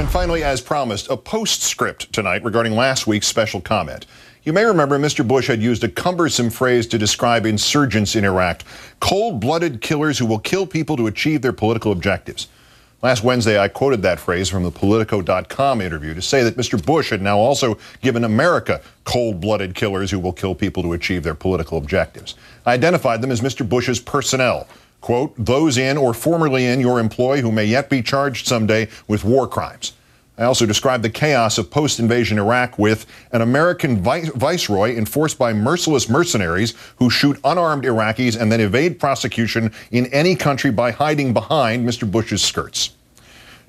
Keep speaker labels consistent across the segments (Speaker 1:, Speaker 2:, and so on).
Speaker 1: And finally, as promised, a postscript tonight regarding last week's special comment. You may remember Mr. Bush had used a cumbersome phrase to describe insurgents in Iraq, cold-blooded killers who will kill people to achieve their political objectives. Last Wednesday, I quoted that phrase from the Politico.com interview to say that Mr. Bush had now also given America cold-blooded killers who will kill people to achieve their political objectives. I identified them as Mr. Bush's personnel. Quote, those in or formerly in your employ who may yet be charged someday with war crimes. I also described the chaos of post-invasion Iraq with an American viceroy enforced by merciless mercenaries who shoot unarmed Iraqis and then evade prosecution in any country by hiding behind Mr. Bush's skirts.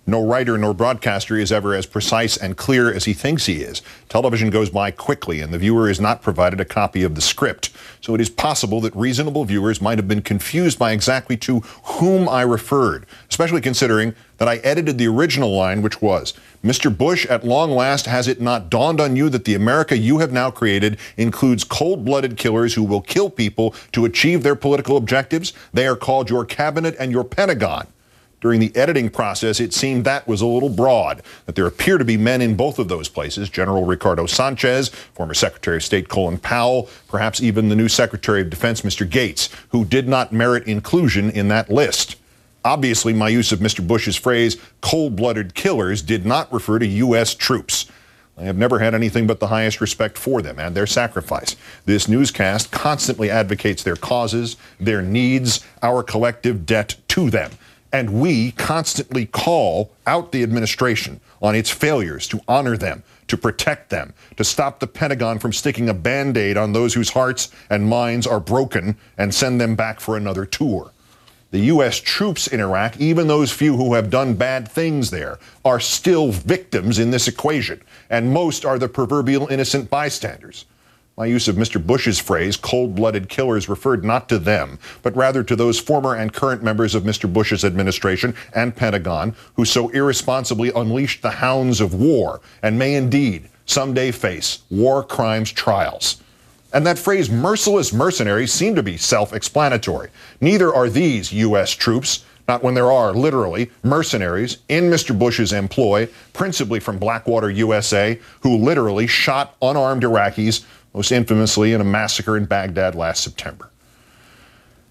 Speaker 1: No writer nor broadcaster is ever as precise and clear as he thinks he is. Television goes by quickly, and the viewer is not provided a copy of the script. So it is possible that reasonable viewers might have been confused by exactly to whom I referred, especially considering that I edited the original line, which was, Mr. Bush, at long last, has it not dawned on you that the America you have now created includes cold-blooded killers who will kill people to achieve their political objectives? They are called your cabinet and your Pentagon. During the editing process, it seemed that was a little broad, that there appear to be men in both of those places, General Ricardo Sanchez, former Secretary of State Colin Powell, perhaps even the new Secretary of Defense, Mr. Gates, who did not merit inclusion in that list. Obviously, my use of Mr. Bush's phrase, cold-blooded killers, did not refer to U.S. troops. I have never had anything but the highest respect for them and their sacrifice. This newscast constantly advocates their causes, their needs, our collective debt to them. And we constantly call out the administration on its failures to honor them, to protect them, to stop the Pentagon from sticking a Band-Aid on those whose hearts and minds are broken and send them back for another tour. The U.S. troops in Iraq, even those few who have done bad things there, are still victims in this equation, and most are the proverbial innocent bystanders. My use of Mr. Bush's phrase, cold-blooded killers, referred not to them, but rather to those former and current members of Mr. Bush's administration and Pentagon who so irresponsibly unleashed the hounds of war and may indeed someday face war crimes trials. And that phrase, merciless mercenaries, seemed to be self-explanatory. Neither are these U.S. troops, not when there are, literally, mercenaries in Mr. Bush's employ, principally from Blackwater, USA, who literally shot unarmed Iraqis, most infamously in a massacre in Baghdad last September.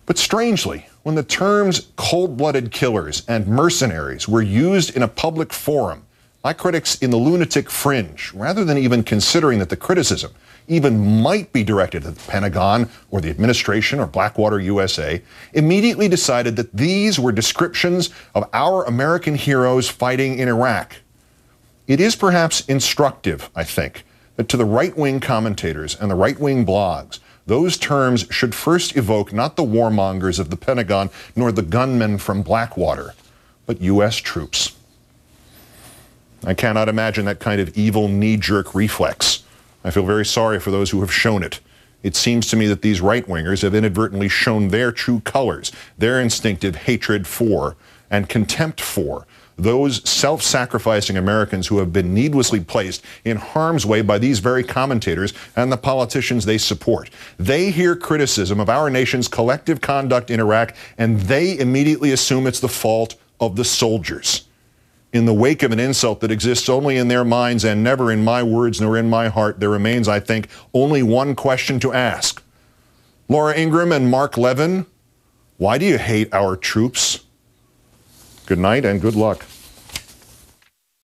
Speaker 1: But strangely, when the terms cold-blooded killers and mercenaries were used in a public forum, my critics in the lunatic fringe, rather than even considering that the criticism even might be directed at the Pentagon or the administration or Blackwater, USA, immediately decided that these were descriptions of our American heroes fighting in Iraq. It is perhaps instructive, I think, that to the right-wing commentators and the right-wing blogs, those terms should first evoke not the warmongers of the Pentagon nor the gunmen from Blackwater, but U.S. troops. I cannot imagine that kind of evil knee-jerk reflex. I feel very sorry for those who have shown it. It seems to me that these right-wingers have inadvertently shown their true colors, their instinctive hatred for and contempt for those self-sacrificing Americans who have been needlessly placed in harm's way by these very commentators and the politicians they support. They hear criticism of our nation's collective conduct in Iraq, and they immediately assume it's the fault of the soldiers. In the wake of an insult that exists only in their minds and never in my words nor in my heart, there remains, I think, only one question to ask. Laura Ingraham and Mark Levin, why do you hate our troops? Good night and good luck.